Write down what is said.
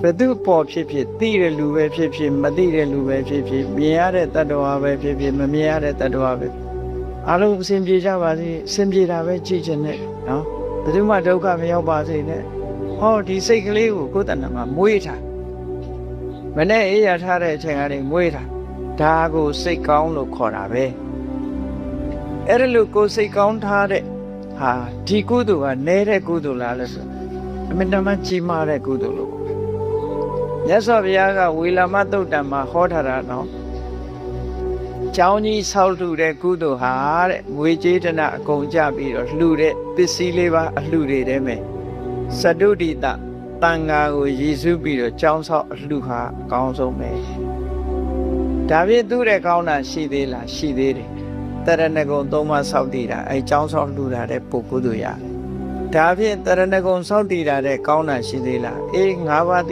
ဘယ်သူပေါ်ဖြစ်ဖြစ်သိတဲ့လူပဲဖြစ်ဖြစ်မသိတဲ့လူပဲဖြစ်ဖြစ်မြင်ရတဲ့တ attva ပဲဖြစ်ဖြစ်မမြင်ရတဲ့တ attva ပဲအားလုံးအစဉ်ပြေကြပါစေအစဉ်ပြေတာပဲကြည့်ချင်တယ်နော်ဘယ်သူမှဒုက္ခမရောက်ပါစေနဲ့ဟောဒီစိတ်ကလေးကိုကိုယ်တဏ္ဍာမှာမွေးထားမနဲ့အေးရထားတဲ့အချိန်ကနေမွေးထားဒါကိုစိတ်ကောင်းလို့ခေါ်တာပဲအဲ့ဒါလို့ကိုယ်စိတ်ကောင်းထားတဲ့ဟာဒီကုသိုလ်ကနဲတဲ့ကုသိုလ်လားလို့ဆိုအမြဲတမ်းကြီးမားတဲ့ကုသိုလ်လို့မြတ်စွာဘုရားကဝေလာမသုတ်တံမှာဟောထားတာနော်ကျောင်းကြီးဆောက်လှူတဲ့ကုသိုလ်ဟာတဲ့ငွေကြေးတနာအကုန်ကြပြီးတော့လှူတဲ့ပစ္စည်းလေးပါအလှူတွေထဲမှာစတုဒိတတန်ဃာကိုရည်စူးပြီးတော့ကျောင်းဆောက်အလှူဟာအကောင်းဆုံးပဲဒါဖြင့်သူ့ရဲ့ကောင်းတာရှိသေးလားရှိသေးတယ်တရဏဂုံသုံးပါးဆောက်တည်တာအဲကျောင်းဆောက်လှူတာတဲ့ပုဂ္ဂိုလ်တို့ရတယ်ဒါဖြင့်တရဏဂုံဆောက်တည်တာတဲ့ကောင်းတာရှိသေးလားအေး၅ပါး